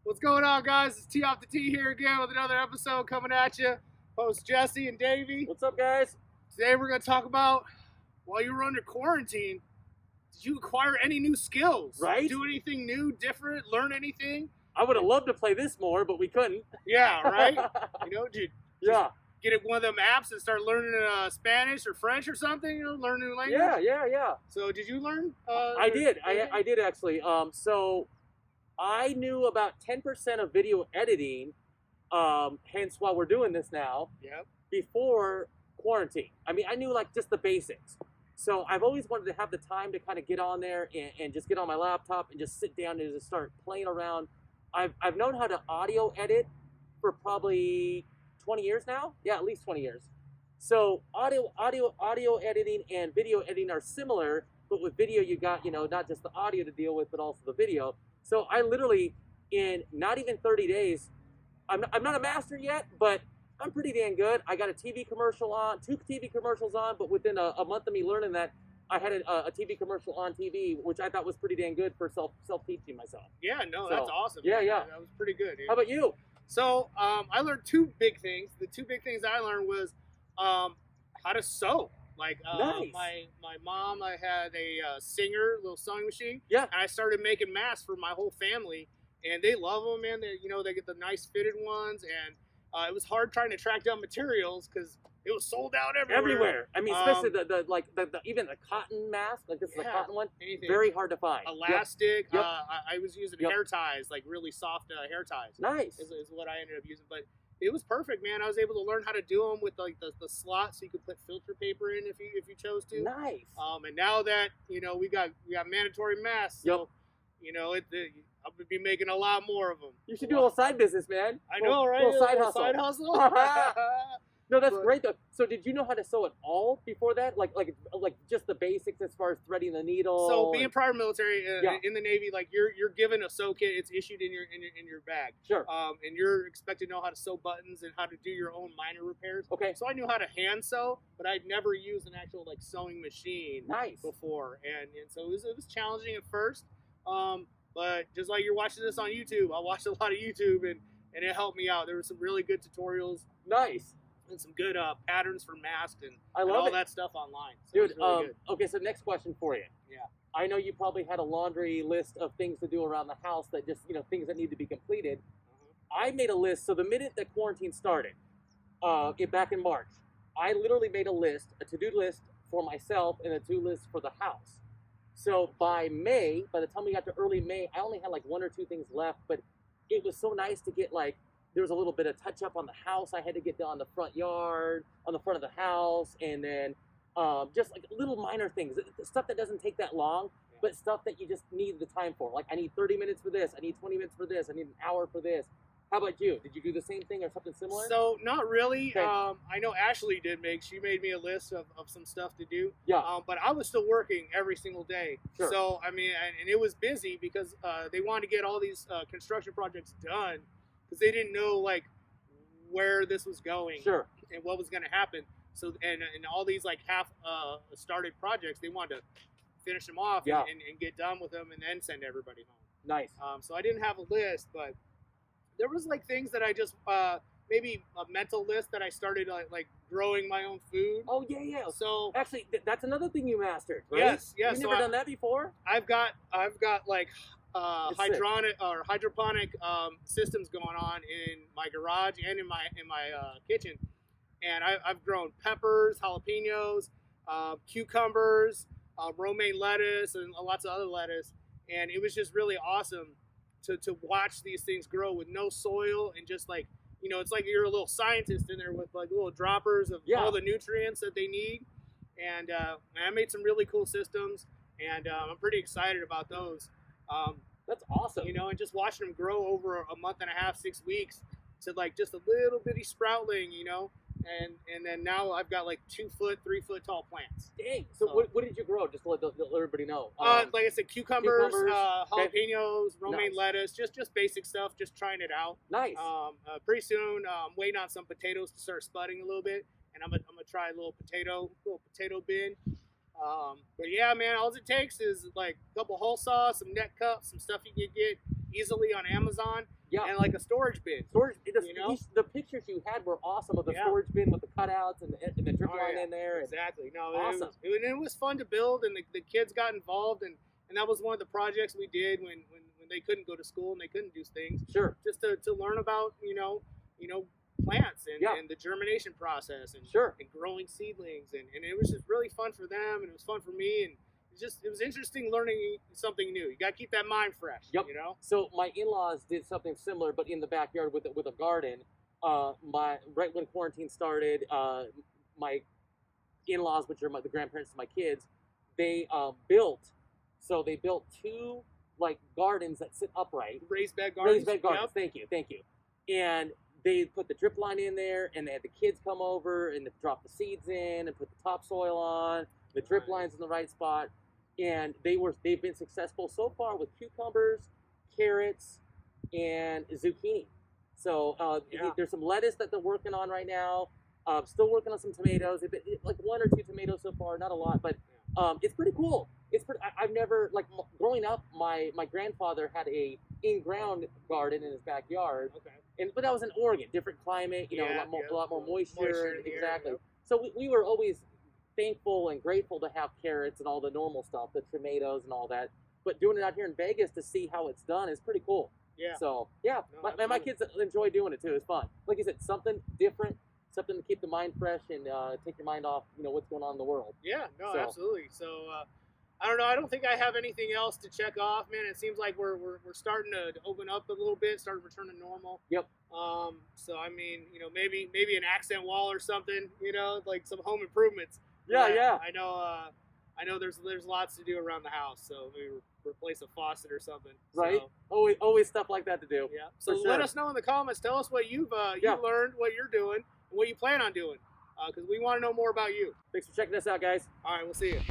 What's going on, guys? It's T off the T here again with another episode coming at you. Host Jesse and Davey. What's up, guys? Today we're going to talk about while you were under quarantine, did you acquire any new skills? Right? Do anything new, different, learn anything? I would have loved to play this more, but we couldn't. Yeah, right? Did you Yeah. get one of them apps and start learning Spanish or French or something? Learn new language? Yeah. So did you learn? I did. I did actually. So I knew about 10% of video editing, hence why we're doing this now, Yep. before quarantine. I mean, I knew like just the basics. So I've always wanted to have the time to kind of get on there and just get on my laptop and just sit down and just start playing around. I've known how to audio edit for probably 20 years now. Yeah, at least 20 years. So audio editing and video editing are similar, but with video you got, not just the audio to deal with, but also the video. So I literally, in not even 30 days, I'm not a master yet, but I'm pretty damn good. I got a TV commercial on, 2 TV commercials on, but within a month of me learning that, I had a TV commercial on TV, which I thought was pretty damn good for self-teaching myself. Yeah, no, So, that's awesome. yeah, man. yeah. That was pretty good, dude. How about you? So I learned 2 big things. The 2 big things I learned was how to sew. Like Nice. my mom, I had a Singer little sewing machine. Yeah. And I started making masks for my whole family, and they love them, man. They get the nice fitted ones, and it was hard trying to track down materials because it was sold out everywhere. I mean, especially the even the cotton mask, like this is a Yeah, cotton one, anything. very hard to find. Elastic. Yep. I was using Yep. hair ties, like really soft hair ties. Nice. Is what I ended up using, but it was perfect, man. I was able to learn how to do them with like the slot, so you could put filter paper in if you chose to. Nice. And now that we got mandatory masks, so Yep. I'm gonna be making a lot more of them. You should do a little side business, man. I know, right? Little side A hustle. Side hustle. No, that's But- great though. So did you know how to sew at all before that? Like just the basics as far as threading the needle. So being prior military Yeah. in the Navy, like you're given a sew kit. It's issued in your bag. Sure. And you're expected to know how to sew buttons and how to do your own minor repairs. Okay. So I knew how to hand sew, but I'd never used an actual like sewing machine Nice. before, and so it was challenging at first. But just like you're watching this on YouTube, I watched a lot of YouTube, and it helped me out. There were some really good tutorials Nice. and some good patterns for masks and I and love all it. that stuff online. So Dude, it was really good. okay, so next question for you. Yeah. I know you probably had a laundry list of things to do around the house that just, things that need to be completed. I made a list. So the minute that quarantine started, back in March, I literally made a list, a to-do list for myself and a to-do list for the house. So by May, by the time we got to early May, I only had like 1 or 2 things left, but it was so nice to get like, there was a little bit of touch up on the house I had to get done on the front yard, on the front of the house, and then just like little minor things, stuff that doesn't take that long, but stuff that you just need the time for. Like I need 30 minutes for this, I need 20 minutes for this, I need an hour for this. How about you? Did you do the same thing or something similar? So not really. Okay. I know Ashley she made me a list of some stuff to do. Yeah. But I was still working every single day. Sure. So I mean, and it was busy because they wanted to get all these construction projects done because they didn't know like where this was going Sure. and what was going to happen. So and all these like half started projects, they wanted to finish them off Yeah. and get done with them and then send everybody home. Nice. So I didn't have a list, but there was like things that I just maybe a mental list that I started like growing my own food. Oh yeah. So Actually, that's another thing you mastered, right? yes, You've so never done that before? I've got like It's sick. hydroponic systems going on in my garage and in my kitchen, and I've grown peppers, jalapenos, cucumbers, romaine lettuce, and lots of other lettuce, and it was just really awesome to watch these things grow with no soil and just like it's like you're a little scientist in there with like little droppers of Yeah. all the nutrients that they need, and I made some really cool systems, and I'm pretty excited about those. That's awesome. And just watching them grow over a month and a half, 6 weeks to like just a little bitty sproutling, and then now I've got like 2 foot, 3 foot tall plants. Dang. So So- what did you grow? Just to let everybody know. Like I said, cucumbers, okay. jalapenos, romaine Nice. lettuce, just basic stuff, just trying it out. Nice. Pretty soon, waiting on some potatoes to start spudding a little bit, and I'm gonna try a little potato bin. But yeah, man, all it takes is like a couple hull saws, some net cups, some stuff you can get easily on Amazon, Yeah. and like a storage bin. Storage, You know? the pictures you had were awesome of the Yeah. storage bin with the cutouts and the drip Oh, line yeah. in there. And Exactly. No, Awesome. it was fun to build, and the kids got involved, and that was one of the projects we did when they couldn't go to school and they couldn't do things, sure, just to learn about plants and, Yeah. and the germination process and sure. and growing seedlings, and it was just really fun for them, and it was fun for me, and it was interesting learning something new. You got to keep that mind fresh. Yep. You know. So my in-laws did something similar, but in the backyard with a garden. Right when quarantine started, my in-laws, which are the grandparents of my kids, they built two like gardens that sit upright. Raised bed gardens. Raised bed gardens. Yep. Thank you. And they put the drip line in there, and they had the kids come over and drop the seeds in and put the topsoil on. The drip Nice. line's in the right spot, and they've been successful so far with cucumbers, carrots, and zucchini. So Yeah. there's some lettuce that they're working on right now. Still working on some tomatoes. Like 1 or 2 tomatoes so far, not a lot, but it's pretty cool. I've never, like, growing up, my grandfather had a in-ground garden in his backyard, Okay. but that was in Oregon, different climate, a Yeah, lot more moisture, Moisture in the air, exactly. yep. So we were always thankful and grateful to have carrots and all the normal stuff, the tomatoes and all that. But doing it out here in Vegas to see how it's done is pretty cool. Yeah. So yeah, No, my absolutely. kids enjoy doing it too. It's fun. Like you said, something different, something to keep the mind fresh and take your mind off, what's going on in the world. Yeah, no, So- absolutely. So I don't know. I don't think I have anything else to check off, man. It seems like we're starting to open up a little bit, start to return to normal. Yep. So I mean, maybe an accent wall or something. Like some home improvements. Yeah, But yeah. I know. There's lots to do around the house. So maybe replace a faucet or something. Right. So, Always stuff like that to do. yeah. So For let sure. us know in the comments. Tell us what you've Yeah. learned, what you're doing, and what you plan on doing. Because we want to know more about you. Thanks for checking us out, guys. All right, we'll see you.